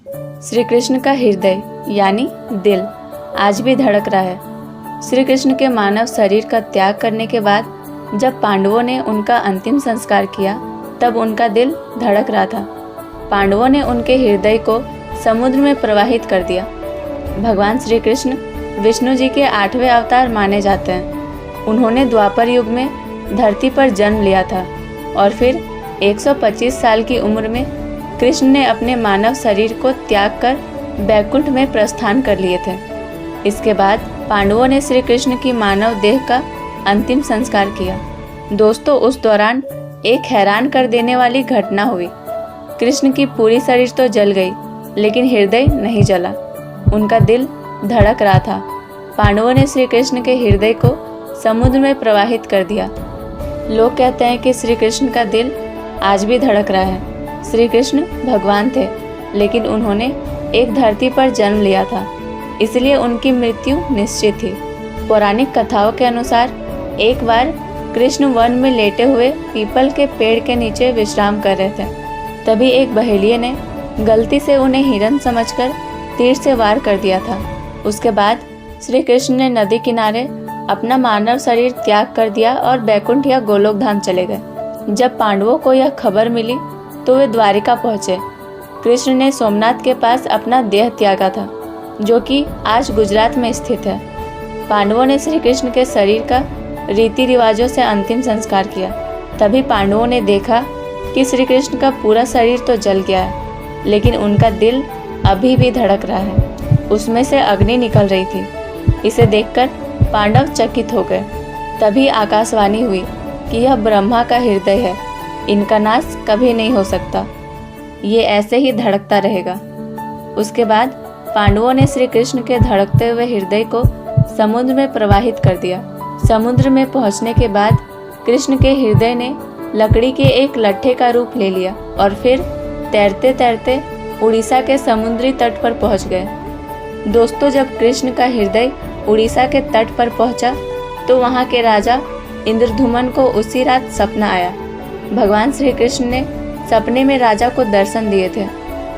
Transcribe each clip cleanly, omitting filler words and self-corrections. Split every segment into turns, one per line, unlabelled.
श्री कृष्ण का हृदय यानी दिल आज भी धड़क रहा है। श्री कृष्ण के मानव शरीर का त्याग करने के बाद जब पांडवों ने उनका अंतिम संस्कार किया तब उनका दिल धड़क रहा था। पांडवों ने उनके हृदय को समुद्र में प्रवाहित कर दिया। भगवान श्री कृष्ण विष्णु जी के 8वें अवतार माने जाते हैं। उन्होंने द्वापर युग में धरती पर जन्म लिया था और फिर 125 साल की उम्र में कृष्ण ने अपने मानव शरीर को त्याग कर बैकुंठ में प्रस्थान कर लिए थे। इसके बाद पांडवों ने श्री कृष्ण की मानव देह का अंतिम संस्कार किया। दोस्तों, उस दौरान एक हैरान कर देने वाली घटना हुई। कृष्ण की पूरी शरीर तो जल गई लेकिन हृदय नहीं जला। उनका दिल धड़क रहा था। पांडवों ने श्री कृष्ण के हृदय को समुद्र में प्रवाहित कर दिया। लोग कहते हैं कि श्री कृष्ण का दिल आज भी धड़क रहा है। श्री कृष्ण भगवान थे लेकिन उन्होंने एक धरती पर जन्म लिया था, इसलिए उनकी मृत्यु निश्चित थी। पौराणिक कथाओं के अनुसार एक बार कृष्ण वन में लेटे हुए पीपल के पेड़ के नीचे विश्राम कर रहे थे। तभी एक बहेलिये ने गलती से उन्हें हिरन समझकर तीर से वार कर दिया था। उसके बाद श्री कृष्ण ने नदी किनारे अपना मानव शरीर त्याग कर दिया और बैकुंठ या गोलोक धाम चले गए। जब पांडवों को यह खबर मिली तो वे द्वारिका पहुंचे। कृष्ण ने सोमनाथ के पास अपना देह त्यागा था, जो कि आज गुजरात में स्थित है। पांडवों ने श्री कृष्ण के शरीर का रीति रिवाजों से अंतिम संस्कार किया। तभी पांडवों ने देखा कि श्री कृष्ण का पूरा शरीर तो जल गया है लेकिन उनका दिल अभी भी धड़क रहा है। उसमें से अग्नि निकल रही थी। इसे देखकर पांडव चकित हो गए। तभी आकाशवाणी हुई कि यह ब्रह्मा का हृदय है, इनका नाश कभी नहीं हो सकता, ये ऐसे ही धड़कता रहेगा। उसके बाद पांडवों ने श्री कृष्ण के धड़कते हुए हृदय को समुद्र में प्रवाहित कर दिया। समुद्र में पहुंचने के बाद कृष्ण के हृदय ने लकड़ी के एक लट्ठे का रूप ले लिया और फिर तैरते तैरते उड़ीसा के समुद्री तट पर पहुंच गए। दोस्तों, जब कृष्ण का हृदय उड़ीसा के तट पर पहुंचा तो वहां के राजा इंद्रधुमन को उसी रात सपना आया। भगवान श्री कृष्ण ने सपने में राजा को दर्शन दिए थे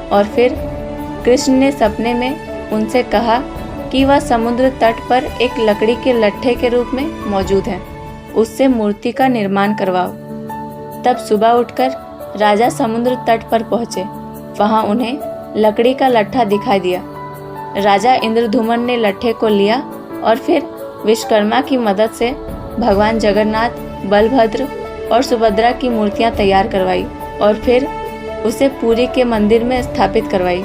और फिर कृष्ण ने सपने में उनसे कहा कि वह समुद्र तट पर एक लकड़ी के लट्ठे के रूप में मौजूद है, उससे मूर्ति का निर्माण करवाओ। तब सुबह उठकर राजा समुद्र तट पर पहुंचे। वहां उन्हें लकड़ी का लट्ठा दिखाई दिया। राजा इंद्रधुमन ने लट्ठे को लिया और फिर विश्वकर्मा की मदद से भगवान जगन्नाथ, बलभद्र और सुभद्रा की मूर्तियां तैयार करवाई और फिर उसे पुरी के मंदिर में स्थापित करवाई।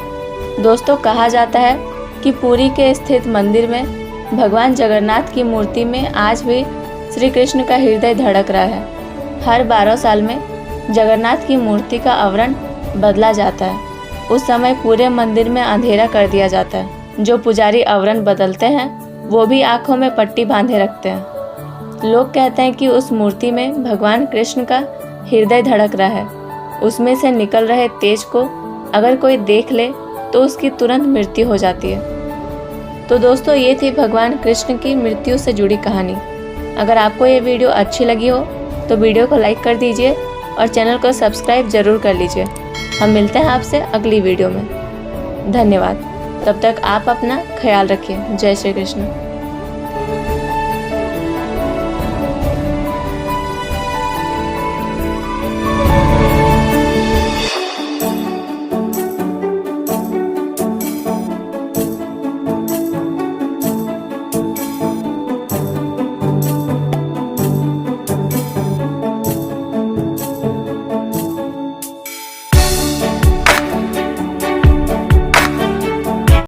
दोस्तों, कहा जाता है कि पुरी के स्थित मंदिर में भगवान जगन्नाथ की मूर्ति में आज भी श्री कृष्ण का हृदय धड़क रहा है। हर 12 साल में जगन्नाथ की मूर्ति का आवरण बदला जाता है। उस समय पूरे मंदिर में अंधेरा कर दिया जाता है। जो पुजारी आवरण बदलते हैं वो भी आंखों में पट्टी बांधे रखते हैं। लोग कहते हैं कि उस मूर्ति में भगवान कृष्ण का हृदय धड़क रहा है। उसमें से निकल रहे तेज को अगर कोई देख ले तो उसकी तुरंत मृत्यु हो जाती है। तो दोस्तों, ये थी भगवान कृष्ण की मृत्यु से जुड़ी कहानी। अगर आपको ये वीडियो अच्छी लगी हो तो वीडियो को लाइक कर दीजिए और चैनल को सब्सक्राइब जरूर कर लीजिए। हम मिलते हैं आपसे अगली वीडियो में। धन्यवाद। तब तक आप अपना ख्याल रखिए। जय श्री कृष्ण।